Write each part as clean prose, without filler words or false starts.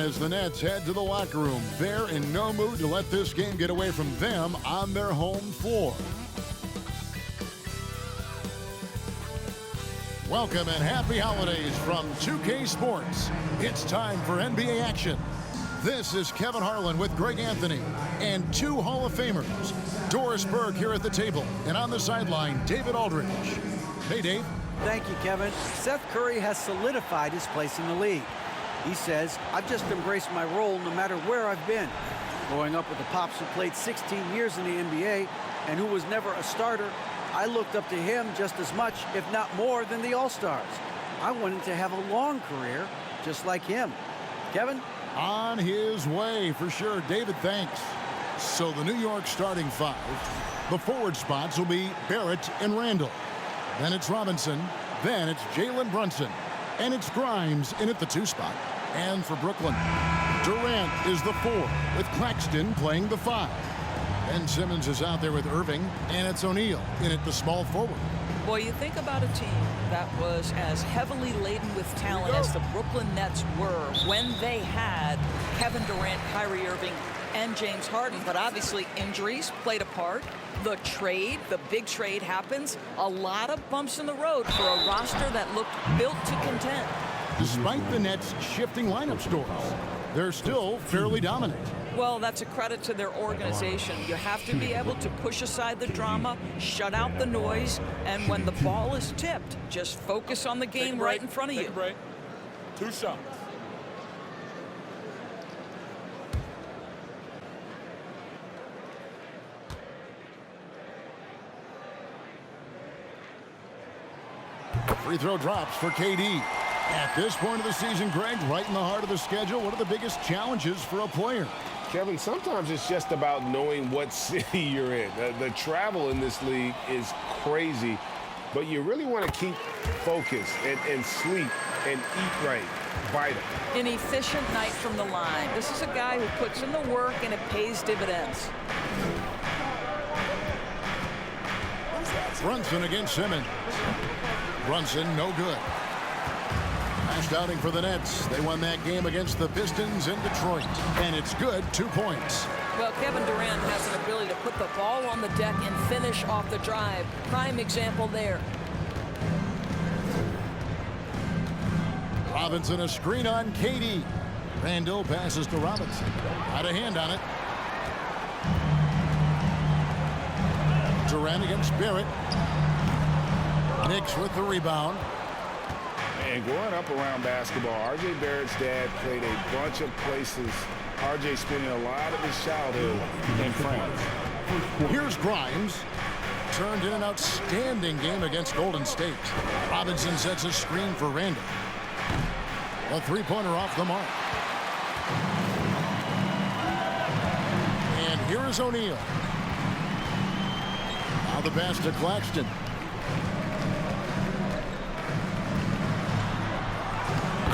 as the Nets head to the locker room. They're in no mood to let this game get away from them on their home floor. Welcome and happy holidays from 2K Sports. It's time for NBA action. This is Kevin Harlan with Greg Anthony and two Hall of Famers. Doris Burke here at the table, and on the sideline, David Aldridge. Hey, Dave. Thank you, Kevin. Seth Curry has solidified his place in the league. He says, I've just embraced my role no matter where I've been. Growing up with a pops who played 16 years in the NBA and who was never a starter, I looked up to him just as much, if not more, than the All-Stars. I wanted to have a long career just like him. Kevin? On his way, for sure. David, thanks. So the New York starting five. The forward spots will be Barrett and Randall. Then it's Robinson. Then it's Jalen Brunson. And it's Grimes in at the 2 spot. And for Brooklyn, Durant is the 4, with Claxton playing the 5. Ben Simmons is out there with Irving, and it's O'Neal in at the small forward. Boy, you think about a team that was as heavily laden with talent as the Brooklyn Nets were when they had Kevin Durant, Kyrie Irving, and James Harden. But obviously injuries played a part. The trade, the big trade happens. A lot of bumps in the road for a roster that looked built to contend. Despite the Nets' shifting lineup stores, they're still fairly dominant. Well, that's a credit to their organization. You have to be able to push aside the drama, shut out the noise, and when the ball is tipped, just focus on the game right in front of you. 2 shots. Free throw drops for KD. At this point of the season, Greg, right in the heart of the schedule, what are the biggest challenges for a player? Kevin, sometimes it's just about knowing what city you're in. The travel in this league is crazy, but you really want to keep focused and sleep and eat right. Vital. An efficient night from the line. This is a guy who puts in the work and it pays dividends. Brunson against Simmons. Brunson, no good. Last outing for the Nets. They won that game against the Pistons in Detroit. And it's good, 2 points. Well, Kevin Durant has an ability to put the ball on the deck and finish off the drive. Prime example there. Robinson, a screen on KD. Randall passes to Robinson. Out of hand on it. Durant against Barrett. Knicks with the rebound. And growing up around basketball, R.J. Barrett's dad played a bunch of places. R.J. spending a lot of his childhood in France. Here's Grimes. Turned in an outstanding game against Golden State. Robinson sets a screen for Randall. A three-pointer off the mark. And here is O'Neal. Now the pass to Claxton.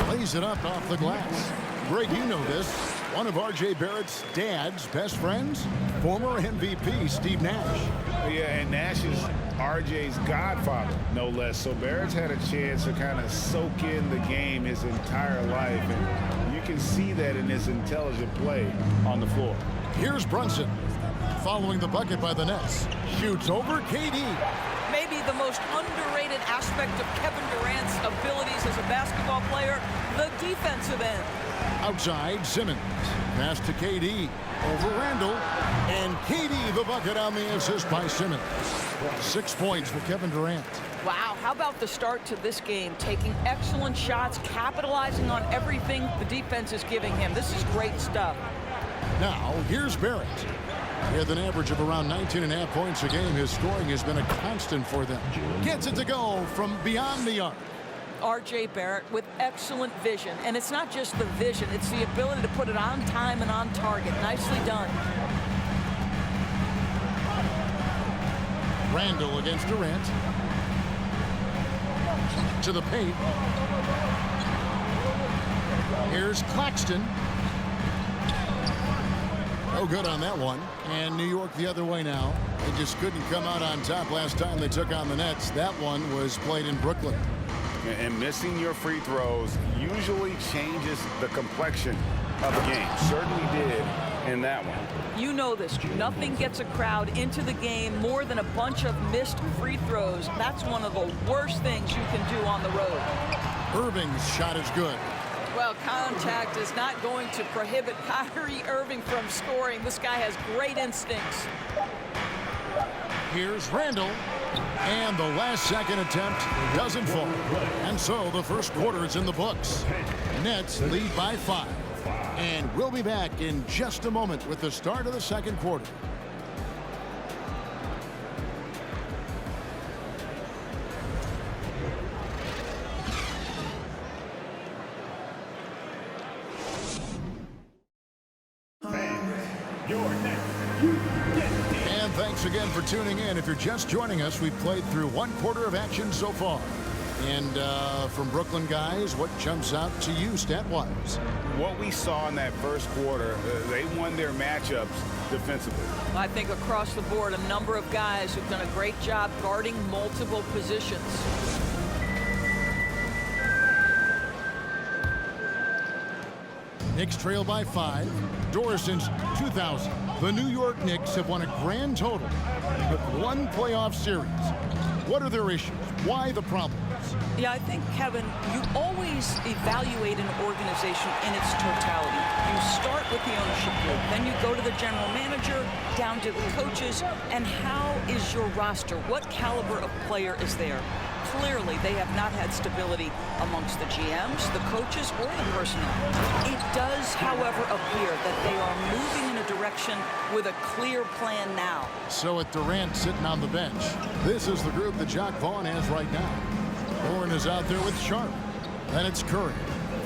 Lays it up off the glass. Greg, you know this. One of R.J. Barrett's dad's best friends, former MVP Steve Nash. Yeah, and Nash is R.J.'s godfather, no less. So Barrett's had a chance to kind of soak in the game his entire life, and you can see that in his intelligent play on the floor. Here's Brunson, following the bucket by the Nets. Shoots over KD. Maybe the most underrated aspect of Kevin Durant's abilities as a basketball player, the defensive end. Outside, Simmons. Pass to KD. Over Randall. And KD the bucket on the assist by Simmons. 6 points for Kevin Durant. Wow, how about the start to this game? Taking excellent shots, capitalizing on everything the defense is giving him. This is great stuff. Now, here's Barrett. With an average of around 19.5 points a game, his scoring has been a constant for them. Gets it to go from beyond the arc. R.J. Barrett with excellent vision. And it's not just the vision, it's the ability to put it on time and on target. Nicely done. Randall against Durant. To the paint. Here's Claxton. No good on that one. And New York the other way now. They just couldn't come out on top last time they took on the Nets. That one was played in Brooklyn. And missing your free throws usually changes the complexion of the game. Certainly did in that one. You know this. Nothing gets a crowd into the game more than a bunch of missed free throws. That's one of the worst things you can do on the road. Irving's shot is good. Well, contact is not going to prohibit Kyrie Irving from scoring. This guy has great instincts. Here's Randall. And the last second attempt doesn't fall. And so the first quarter is in the books. Nets lead by 5. And we'll be back in just a moment with the start of the second quarter. And thanks again for tuning in. If you're just joining us, we've played through one quarter of action so far. And from Brooklyn guys, what jumps out to you stat-wise? What we saw in that first quarter, they won their matchups defensively. I think across the board, a number of guys who've done a great job guarding multiple positions. Knicks trail by 5. Doors since 2000. The New York Knicks have won a grand total of 1 playoff series. What are their issues? Why the problems? Yeah, I think, Kevin, you always evaluate an organization in its totality. You start with the ownership group, then you go to the general manager, down to the coaches, and how is your roster? What caliber of player is there? Clearly, they have not had stability amongst the GMs, the coaches, or the personnel. It does, however, appear that they are moving in a direction with a clear plan now. So with Durant sitting on the bench, this is the group that Jacques Vaughn has right now. Warren is out there with Sharp. Then it's Curry.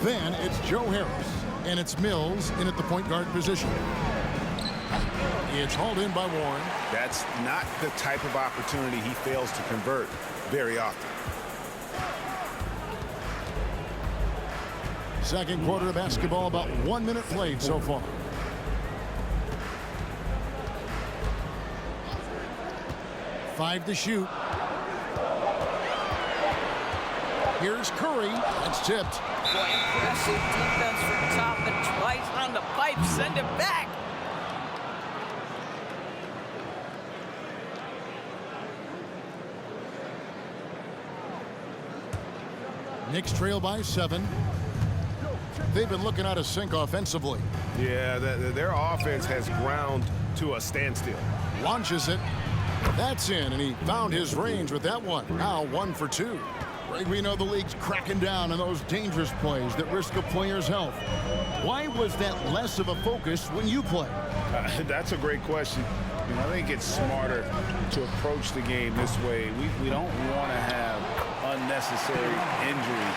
Then it's Joe Harris. And it's Mills in at the point guard position. It's hauled in by Warren. That's not the type of opportunity he fails to convert very often. Second quarter of basketball, about 1 minute played so far. Five to shoot. Here's Curry. That's tipped. Boy, impressive defense from top and twice on the pipe. Send it back. Knicks trail by 7. They've been looking out of sync offensively. Yeah, their offense has ground to a standstill. Launches it. That's in, and he found his range with that one. Now 1 for 2. Greg, we know the league's cracking down on those dangerous plays that risk a player's health. Why was that less of a focus when you play? That's a great question. I think it's smarter to approach the game this way. We don't want to have unnecessary injury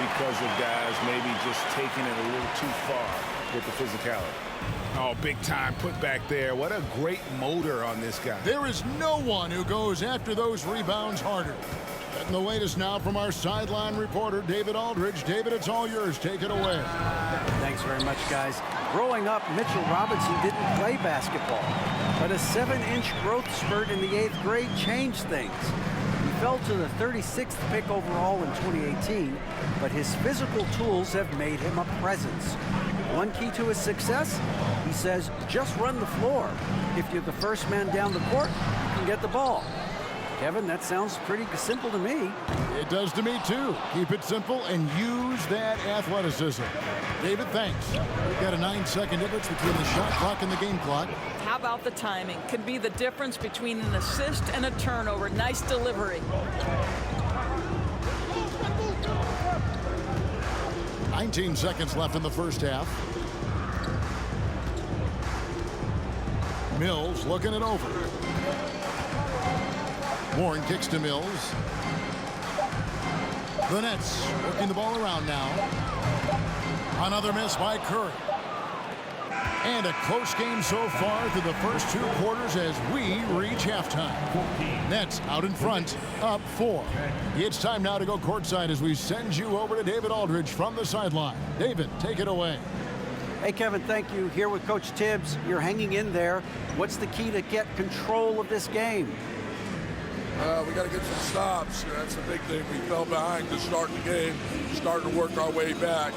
because of guys maybe just taking it a little too far with the physicality. Oh, big time put back there. What a great motor on this guy. There is no one who goes after those rebounds harder. And the latest now from our sideline reporter, David Aldridge. David, it's all yours. Take it away. Thanks very much, guys. Growing up, Mitchell Robinson didn't play basketball, but a 7-inch growth spurt in the 8th grade changed things. He fell to the 36th pick overall in 2018, but his physical tools have made him a presence. One key to his success, he says, just run the floor. If you're the first man down the court, you can get the ball. Kevin, that sounds pretty simple to me. It does to me, too. Keep it simple and use that athleticism. David, thanks. We've got a 9-second difference between the shot clock and the game clock. How about the timing? Could be the difference between an assist and a turnover. Nice delivery. 19 seconds left in the first half. Mills looking it over. Warren kicks to Mills. The Nets working the ball around now. Another miss by Curry. And a close game so far through the first 2 quarters as we reach halftime. Nets out in front, up 4. It's time now to go courtside as we send you over to David Aldridge from the sideline. David, take it away. Hey, Kevin, thank you. Here with Coach Tibbs. You're hanging in there. What's the key to get control of this game? We got to get some stops. That's the big thing. We fell behind to start the game, starting to work our way back.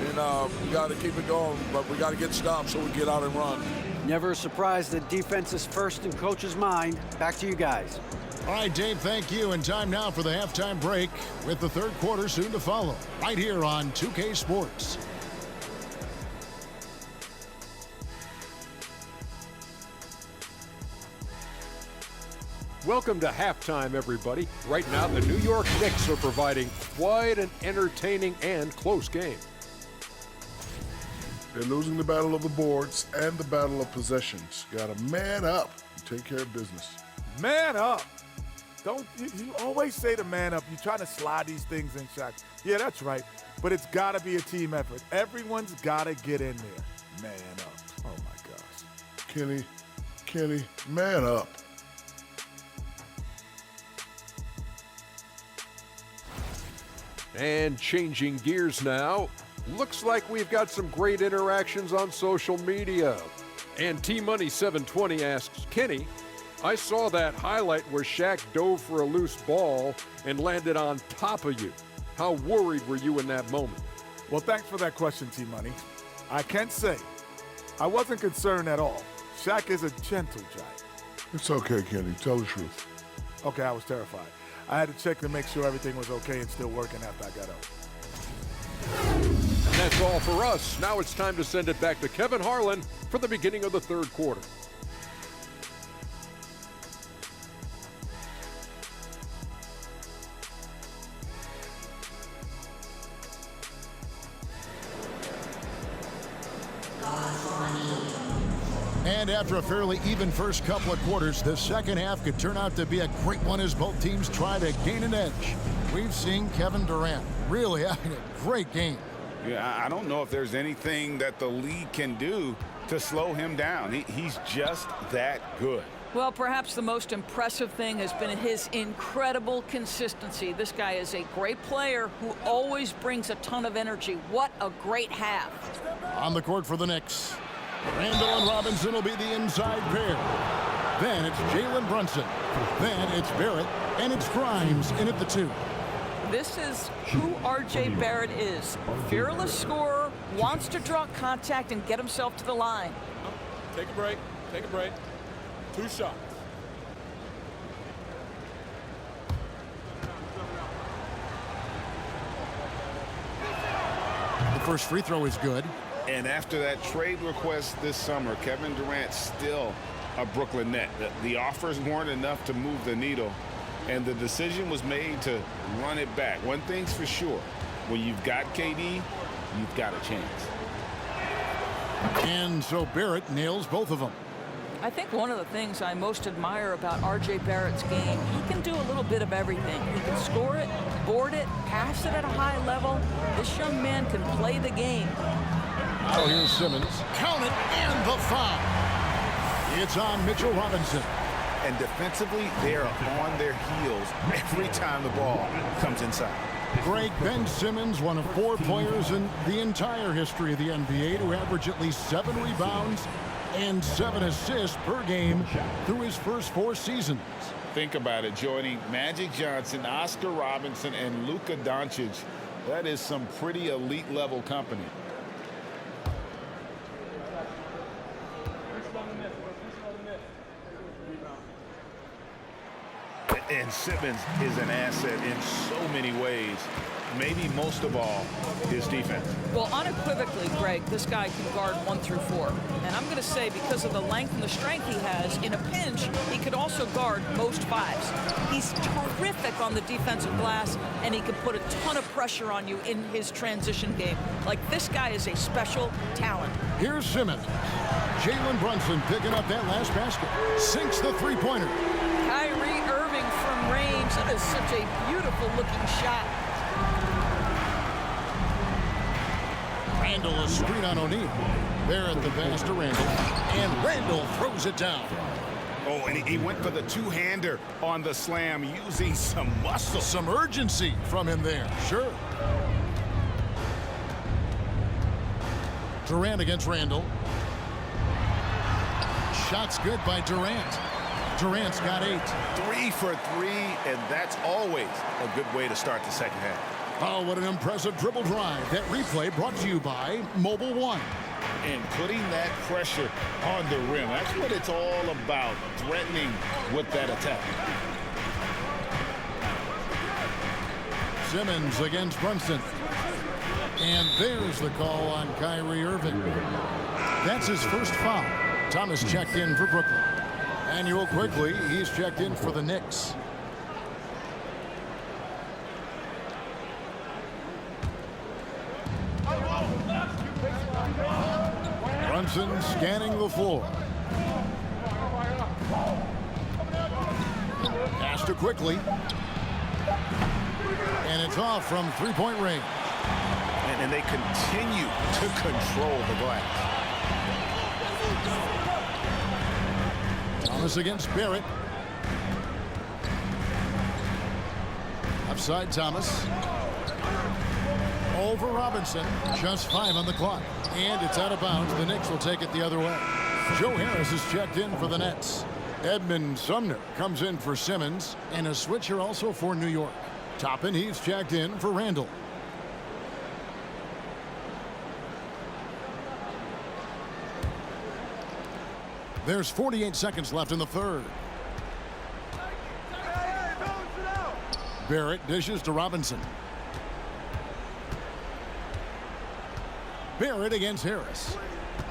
And we got to keep it going, but we got to get stopped so we get out and run. Never a surprise that defense is first in coach's mind. Back to you guys. All right, Dave, thank you. And time now for the halftime break with the third quarter soon to follow right here on 2K Sports. Welcome to halftime, everybody. Right now, the New York Knicks are providing quite an entertaining and close game. They're losing the battle of the boards and the battle of possessions. Got to man up and take care of business. Man up. Don't you always say to man up. You're trying to slide these things in, Shaq. Yeah, that's right. But it's got to be a team effort. Everyone's got to get in there. Man up. Oh, my gosh. Kenny, man up. And changing gears now, looks like we've got some great interactions on social media. And T-Money 720 asks, Kenny, I saw that highlight where Shaq dove for a loose ball and landed on top of you. How worried were you in that moment? Well, thanks for that question, T-Money. I can say I wasn't concerned at all. Shaq is a gentle giant. It's okay, Kenny. Tell the truth. Okay, I was terrified. I had to check to make sure everything was okay and still working after I got up. And that's all for us. Now it's time to send it back to Kevin Harlan for the beginning of the third quarter. And after a fairly even first couple of quarters, the second half could turn out to be a great one as both teams try to gain an edge. We've seen Kevin Durant really having a great game. Yeah, I don't know if there's anything that the league can do to slow him down. He's just that good. Well, perhaps the most impressive thing has been his incredible consistency. This guy is a great player who always brings a ton of energy. What a great half. On the court for the Knicks, Randall and Robinson will be the inside pair. Then it's Jalen Brunson. Then it's Barrett. And it's Grimes in at the 2. This is who R.J. Barrett is. Fearless scorer, wants to draw contact and get himself to the line. Take a break. Take a break. 2 shots. The first free throw is good. And after that trade request this summer, Kevin Durant's still a Brooklyn Net. The offers weren't enough to move the needle, and the decision was made to run it back. One thing's for sure, when you've got KD, you've got a chance. And so Barrett nails both of them. I think one of the things I most admire about R.J. Barrett's game, he can do a little bit of everything. He can score it, board it, pass it at a high level. This young man can play the game. Oh, here's Simmons. Count it, and the foul. It's on Mitchell Robinson. And defensively, they are on their heels every time the ball comes inside. Greg Ben Simmons, one of 4 players in the entire history of the NBA to average at least 7 rebounds and 7 assists per game through his first 4 seasons. Think about it, joining Magic Johnson, Oscar Robinson, and Luka Doncic. That is some pretty elite level company. And Simmons is an asset in so many ways. Maybe most of all, his defense. Well, unequivocally, Greg, this guy can guard 1 through 4. And I'm going to say because of the length and the strength he has, in a pinch, he could also guard most 5s. He's terrific on the defensive glass, and he can put a ton of pressure on you in his transition game. Like, this guy is a special talent. Here's Simmons. Jalen Brunson picking up that last basket. Sinks the three-pointer. Kyrie Irving from range. That is such a beautiful-looking shot. Randall a screen on O'Neal. Barrett the pass to Randall. And Randall throws it down. Oh, and he went for the two-hander on the slam, using some muscle. Some urgency from him there, sure. Durant against Randall. Shots good by Durant. Durant's got 8. 3 for 3, and that's always a good way to start the second half. Oh, what an impressive dribble drive. That replay brought to you by Mobile One. And putting that pressure on the rim. That's what it's all about, threatening with that attack. Simmons against Brunson. And there's the call on Kyrie Irving. That's his first foul. Thomas checked in for Brooklyn. And real quickly, he's checked in for the Knicks. Brunson scanning the floor. Pass to quickly. And it's off from three-point range. And they continue to control the glass. Thomas against Barrett. Upside Thomas. Over Robinson. Just 5 on the clock. And it's out of bounds. The Knicks will take it the other way. Joe Harris is checked in for the Nets. Edmund Sumner comes in for Simmons. And a switcher also for New York. Toppin, he's checked in for Randall. There's 48 seconds left in the third. Barrett dishes to Robinson. Barrett against Harris.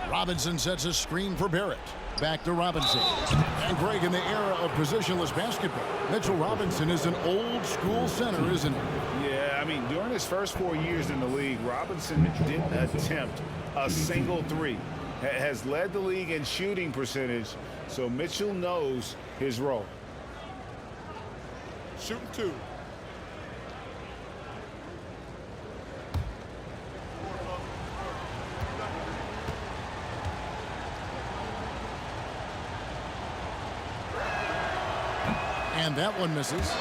Robinson sets a screen for Barrett. Back to Robinson. And Greg, in the era of positionless basketball, Mitchell Robinson is an old school center, isn't he? Yeah, I mean, during his first 4 years in the league, Robinson didn't attempt a single three. Has led the league in shooting percentage, so Mitchell knows his role. Shooting 2. And that one misses.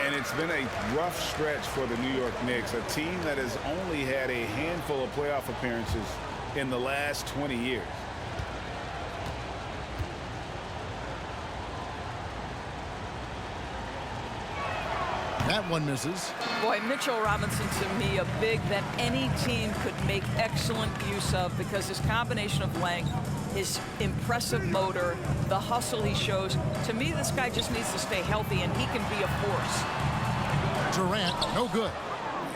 And it's been a rough stretch for the New York Knicks, a team that has only had a handful of playoff appearances in the last 20 years. That one misses. Boy, Mitchell Robinson, to me, a big that any team could make excellent use of because his combination of length, his impressive motor, the hustle he shows. To me, this guy just needs to stay healthy, and he can be a force. Durant, no good.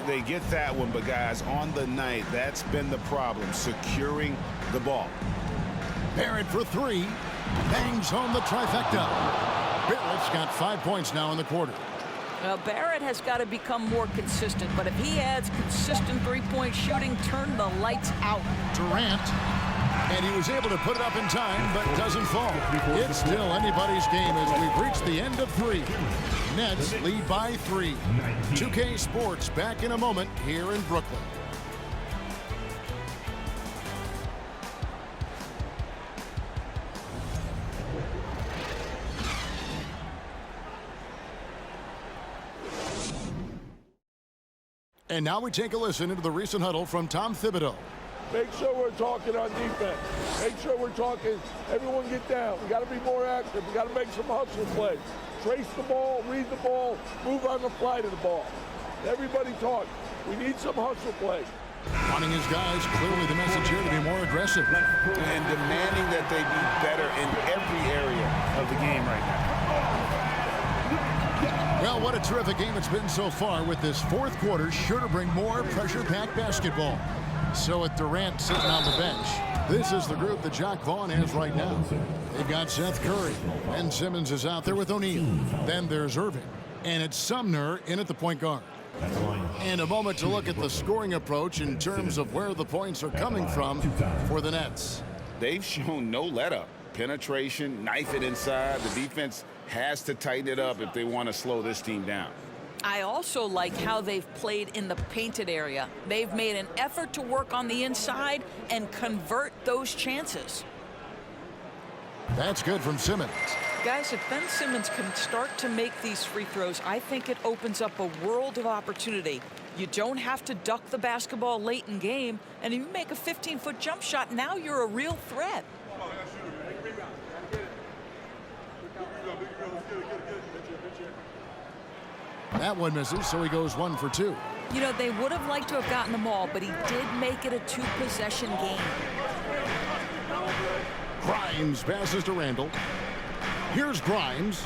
They get that one, but guys, on the night, that's been the problem, securing the ball. Barrett for 3. Bangs home the trifecta. Barrett's got 5 points now in the quarter. Now, Barrett has got to become more consistent, but if he adds consistent three-point shooting, turn the lights out. Durant, and he was able to put it up in time, but doesn't fall. It's still anybody's game as we've reached the end of 3. Nets lead by 3. 2K Sports back in a moment here in Brooklyn. And now we take a listen into the recent huddle from Tom Thibodeau. Make sure we're talking on defense. Make sure we're talking, everyone get down. We got to be more active. We got to make some hustle plays. Trace the ball, read the ball, move on the fly to the ball. Everybody talk. We need some hustle plays. Wanting his guys, clearly the message here to be more aggressive. And demanding that they be better in every area of the game right now. Well, what a terrific game it's been so far, with this fourth quarter sure to bring more pressure-packed basketball. So with Durant sitting on the bench, this is the group that Jacque Vaughn has right now. They've got Seth Curry, and Simmons is out there with O'Neal. Then there's Irving, and it's Sumner in at the point guard. And a moment to look at the scoring approach in terms of where the points are coming from for the Nets. They've shown no let-up. Penetration, knife it inside. The defense has to tighten it up if they want to slow this team down. I also like how they've played in the painted area. They've made an effort to work on the inside and convert those chances. That's good from Simmons. Guys, if Ben Simmons can start to make these free throws, I think it opens up a world of opportunity. You don't have to duck the basketball late in game, and if you make a 15-foot jump shot, now you're a real threat. That one misses, so he goes 1 for 2. You know, they would have liked to have gotten the ball, but he did make it a 2-possession game. Grimes passes to Randall. Here's Grimes.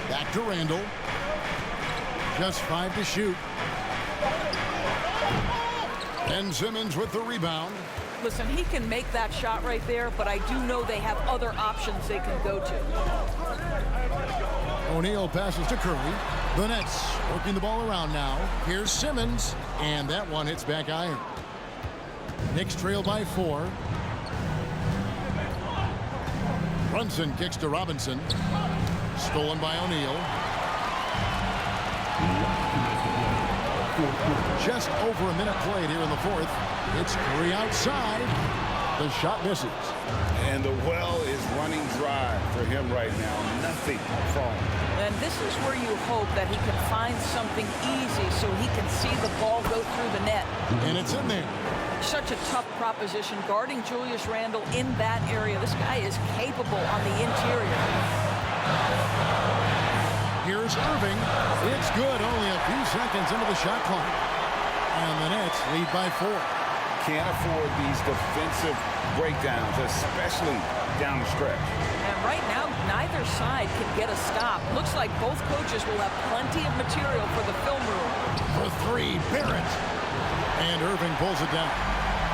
Back to Randall. Just 5 to shoot. And Simmons with the rebound. Listen, he can make that shot right there, but I do know they have other options they can go to. O'Neal passes to Curry. The Nets working the ball around now. Here's Simmons, and that one hits back iron. Knicks trail by 4. Brunson kicks to Robinson. Stolen by O'Neal. Just over a minute played here in the 4th. It's Curry outside. The shot misses. And the well is running dry for him right now. Nothing falling. And this is where you hope that he can find something easy so he can see the ball go through the net. And it's in there. Such a tough proposition guarding Julius Randle in that area. This guy is capable on the interior. Here's Irving. It's good. Only a few seconds into the shot clock. And the Nets lead by 4. Can't afford these defensive breakdowns, especially down the stretch. And right now, neither side can get a stop. Looks like both coaches will have plenty of material for the film room. For 3, Barrett. And Irving pulls it down.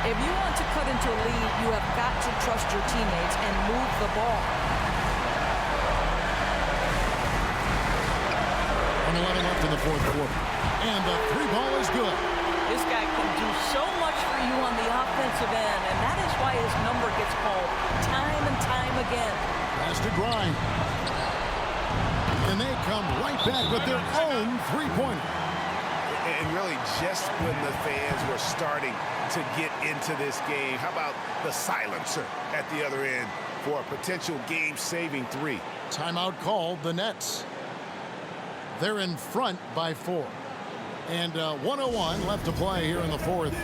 If you want to cut into a lead, you have got to trust your teammates and move the ball. 1:11 left in the 4th quarter. And the 3 ball is good. This guy can do so much for you on the offensive end, and that is why his number gets called time and time again. Pass to Grimes. And they come right back with their own 3-pointer. And really, just when the fans were starting to get into this game, how about the silencer at the other end for a potential game-saving 3? Timeout called, the Nets. They're in front by 4. And 1:01 left to play here in the 4th.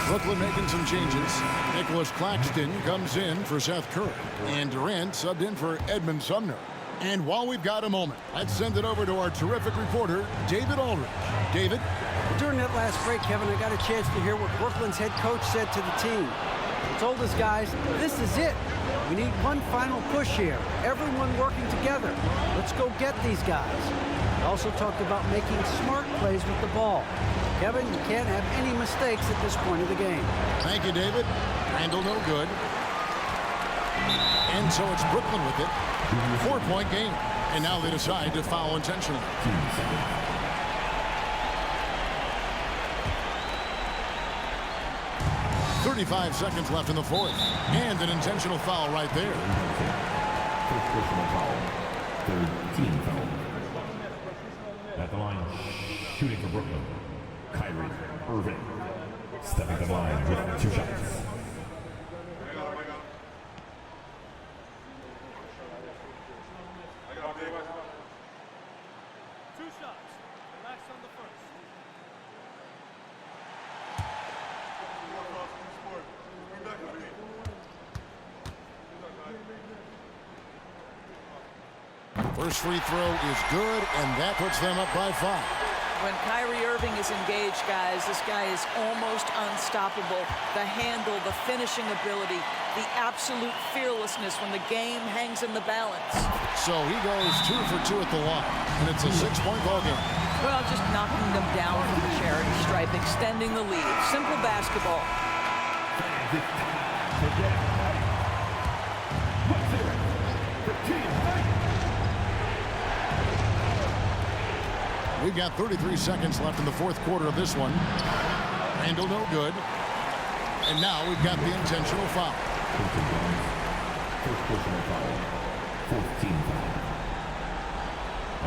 Brooklyn making some changes. Nicholas Claxton comes in for Seth Curry. And Durant subbed in for Edmund Sumner. And while we've got a moment, let's send it over to our terrific reporter, David Aldridge. David? During that last break, Kevin, I got a chance to hear what Brooklyn's head coach said to the team. He told his guys, this is it. We need one final push here. Everyone working together. Let's go get these guys. He also talked about making smart plays with the ball. Kevin, you can't have any mistakes at this point of the game. Thank you, David. Handle no good. And so it's Brooklyn with it. 4-point game. And now they decide to foul intentionally. 35 seconds left in the 4th. And an intentional foul right there. First personal foul. Third team foul. At the line, shooting for Brooklyn. Kyrie Irving. Stepping to the line with 2 shots. First free throw is good, and that puts them up by 5. When Kyrie Irving is engaged, guys, this guy is almost unstoppable. The handle, the finishing ability, the absolute fearlessness when the game hangs in the balance. So he goes 2 for 2 at the line, and it's a 6-point ball game. Well, just knocking them down from the charity stripe, extending the lead. Simple basketball. We've got 33 seconds left in the 4th quarter of this one. Handle no good. And now we've got the intentional foul. First personal foul. 14 foul.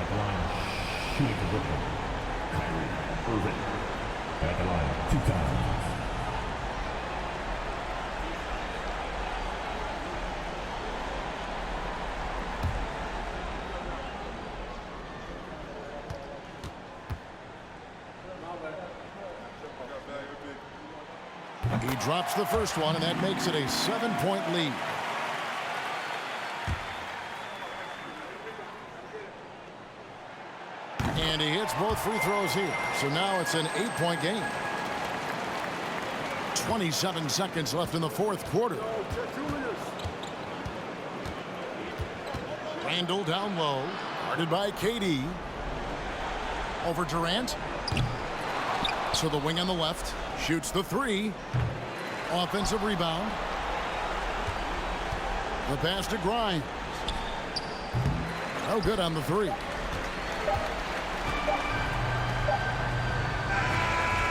At the line, shooting for Brooklyn. Kyrie Irving. At the line, 2 times. He drops the first one, and that makes it a 7-point lead. And he hits both free throws here. So now it's an 8-point game. 27 seconds left in the fourth quarter. Randall down low. Guarded by KD. Over Durant. To the wing on the left. Shoots the three. Offensive rebound. The pass to Grimes. No good on the three.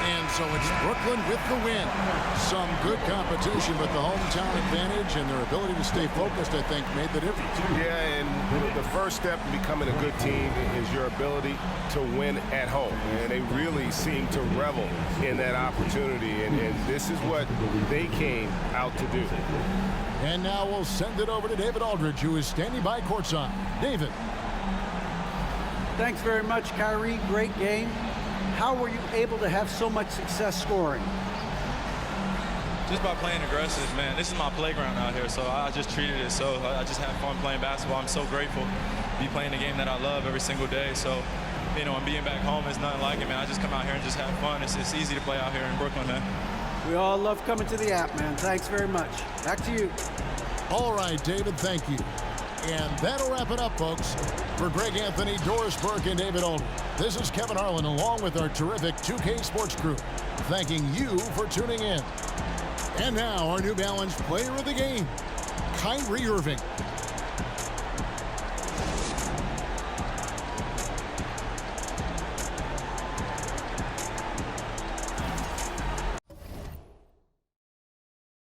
And so it's Brooklyn with the win. Some good competition, but the hometown advantage and their ability to stay focused, I think, made the difference. Yeah, and the first step in becoming a good team is your ability to win at home. And they really seem to revel in that opportunity. And this is what they came out to do. And now we'll send it over to David Aldridge, who is standing by courtside. David. Thanks very much, Kyrie. Great game. How were you able to have so much success scoring? Just by playing aggressive, man. This is my playground out here, so I just treated it so. I just have fun playing basketball. I'm so grateful to be playing the game that I love every single day. So, you know, and being back home is nothing like it, man. I just come out here and just have fun. It's easy to play out here in Brooklyn, man. We all love coming to the app, man. Thanks very much. Back to you. All right, David, thank you. And that'll wrap it up, folks. For Greg Anthony, Doris Burke, and David Aldridge, this is Kevin Harlan along with our terrific 2K Sports crew, thanking you for tuning in. And now our New Balance player of the game, Kyrie Irving.